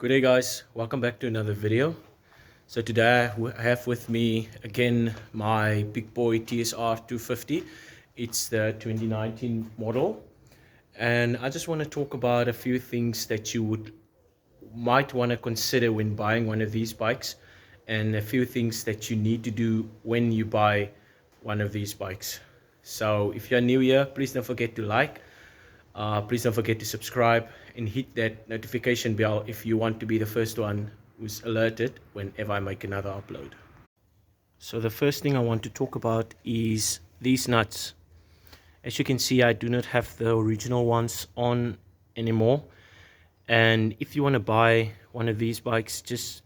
Good day guys, welcome back to another video. So today I have with me again my big boy TSR 250. It's the 2019 model, and I just want to talk about a few things that you might want to consider when buying one of these bikes, and a few things that you need to do when you buy one of these bikes. So if you're new here, please don't forget to like. Please don't forget to subscribe and hit that notification bell if you want to be the first one who's alerted whenever I make another upload. So the first thing I want to talk about is these nuts. As you can see, I do not have the original ones on anymore. And if you want to buy one of these bikes, just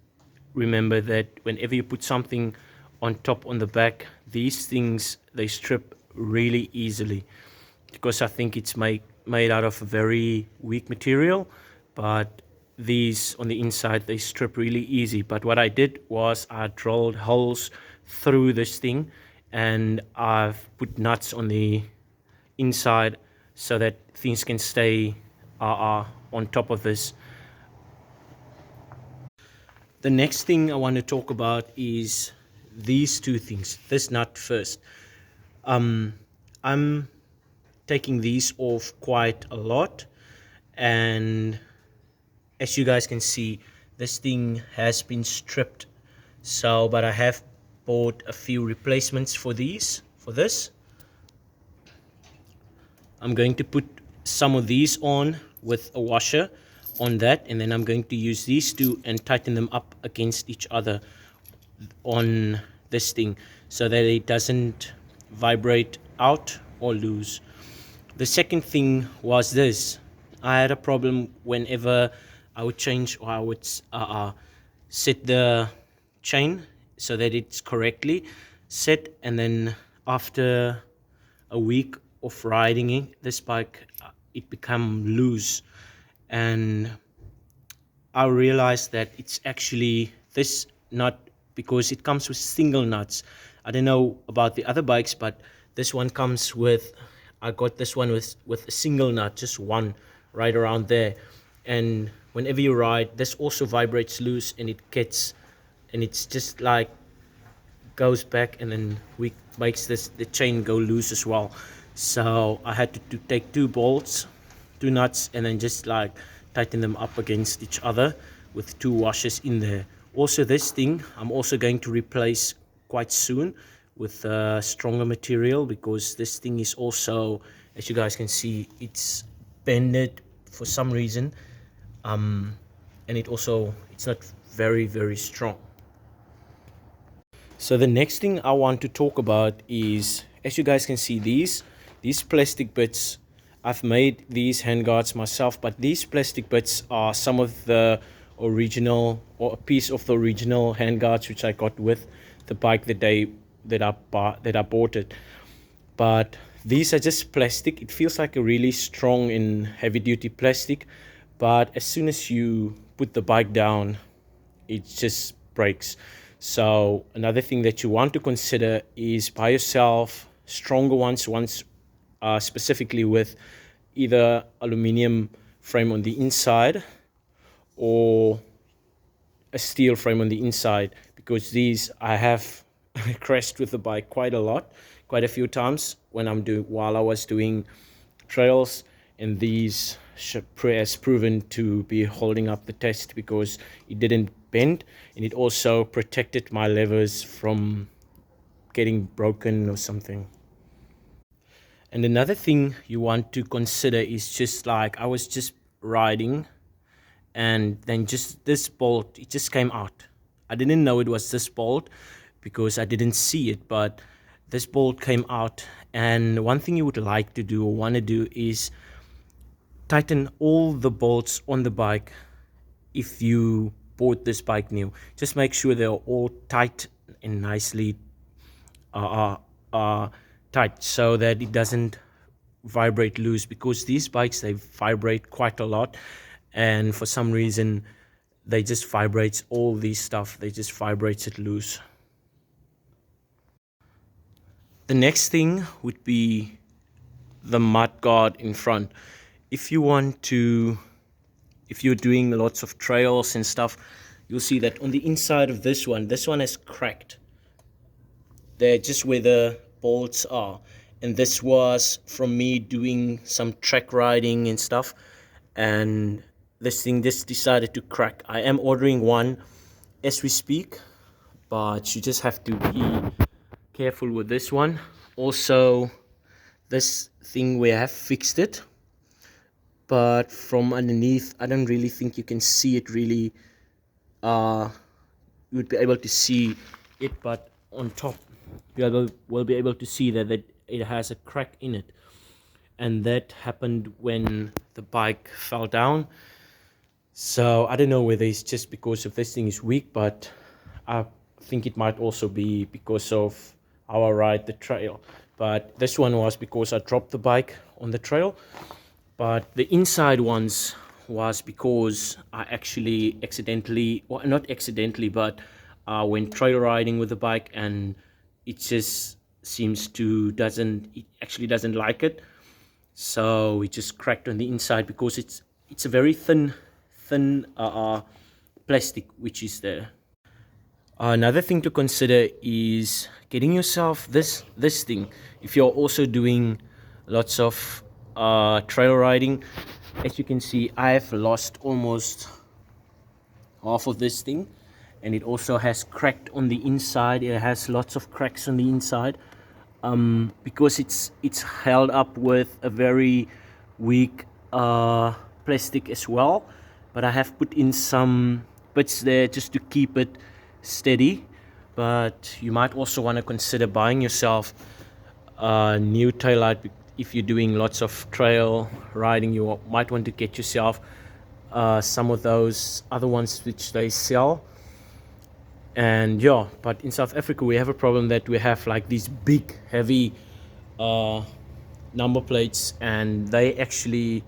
remember that whenever you put something on top on the back, these things, they strip really easily, because I think it's made out of a very weak material, but these on the inside, they strip really easy. But what I did was I drilled holes through this thing, and I've put nuts on the inside so that things can stay on top of this. The next thing I want to talk about is these two things. This nut first. I'm taking these off quite a lot, and as you guys can see, this thing has been stripped. So but I have bought a few replacements for this. I'm going to put some of these on with a washer on that, and then I'm going to use these two and tighten them up against each other on this thing so that it doesn't vibrate out or loose. The second thing was this. I had a problem whenever I would change, or I would set the chain so that it's correctly set, and then after a week of riding this bike, it became loose, and I realized that it's actually this nut, because it comes with single nuts. I don't know about the other bikes, but this one comes with, I got this one with a single nut, just one right around there. And whenever you ride, this also vibrates loose, and it's just like goes back, and then makes the chain go loose as well. So I had to take two nuts, and then just like tighten them up against each other with two washers in there. Also, this thing I'm also going to replace quite soon with a stronger material, because this thing is also, as you guys can see, it's bended for some reason, and it's not very strong. So the next thing I want to talk about is, as you guys can see, these plastic bits. I've made these handguards myself, but these plastic bits are some of the original, or a piece of the original handguards which I got with the bike the day that I bought it. But these are just plastic. It feels like a really strong and heavy duty plastic, but as soon as you put the bike down, it just breaks. So another thing that you want to consider is buy yourself stronger ones, specifically with either aluminium frame on the inside or a steel frame on the inside, because these, I have crashed with the bike quite a few times while I was doing trails, and these has proven to be holding up the test, because it didn't bend, and it also protected my levers from getting broken or something. And another thing you want to consider is, just like I was just riding, and then just this bolt, it just came out. I didn't know it was this bolt because I didn't see it, but this bolt came out. And one thing you would like to do, or want to do, is tighten all the bolts on the bike. If you bought this bike new, just make sure they're all tight and nicely tight, so that it doesn't vibrate loose, because these bikes, they vibrate quite a lot, and for some reason they just vibrates all these stuff, they just vibrates it loose. The next thing would be the Mudguard in front. If you want to if you're doing lots of trails and stuff, you'll see that on the inside of this one has cracked there, just where the bolts are. And this was from me doing some track riding and stuff, and this thing just decided to crack. I am ordering one as we speak, but you just have to be careful with this one. Also, this thing, we have fixed it, but from underneath I don't really think you can see it really. You would be able to see it, but on top you will be able to see that it has a crack in it, and that happened when the bike fell down. So I don't know whether it's just because of this thing is weak, but I think it might also be because of our ride the trail. But this one was because I dropped the bike on the trail. But the inside ones was because I actually accidentally, or not accidentally, but I went trail riding with the bike, and it just seems to it actually doesn't like it. So it just cracked on the inside because it's a very thin plastic which is there. Another thing to consider is getting yourself this thing if you're also doing lots of trail riding. As you can see, I have lost almost half of this thing, and it also has cracked on the inside. It has lots of cracks on the inside, because it's held up with a very weak plastic as well. But I have put in some bits there just to keep it steady. But you might also want to consider buying yourself a new taillight. If you're doing lots of trail riding, you might want to get yourself some of those other ones which they sell. And yeah, but in South Africa we have a problem that we have like these big heavy number plates, and they actually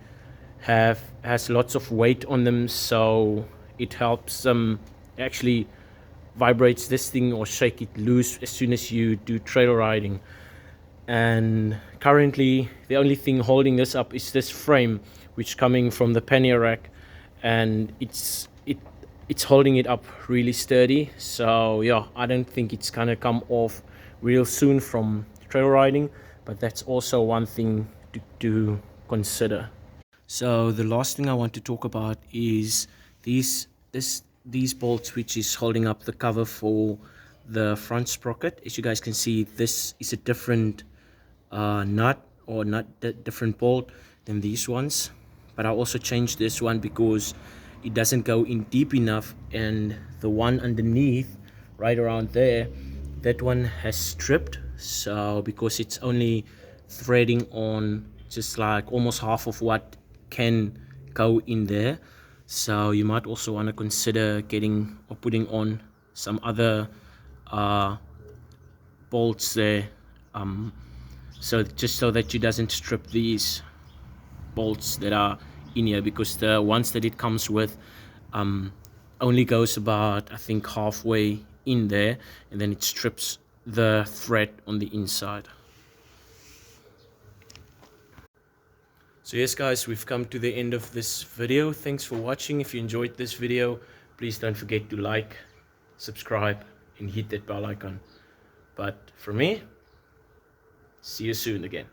has lots of weight on them, so it helps them actually vibrates this thing or shake it loose as soon as you do trail riding. And currently the only thing holding this up is this frame which coming from the pannier rack, and it's holding it up really sturdy. So yeah, I don't think it's gonna come off real soon from trail riding, but that's also one thing to consider. So the last thing I want to talk about is these bolts which is holding up the cover for the front sprocket. As you guys can see, this is a different different bolt than these ones, but I also changed this one because it doesn't go in deep enough, and the one underneath right around there, that one has stripped. So because it's only threading on just like almost half of what can go in there, so you might also want to consider getting or putting on some other bolts there, so just so that you doesn't strip these bolts that are in here, because the ones that it comes with only goes about, I think, halfway in there, and then it strips the thread on the inside. So yes guys, we've come to the end of this video. Thanks for watching. If you enjoyed this video, please don't forget to like, subscribe, and hit that bell icon. But for me, see you soon again.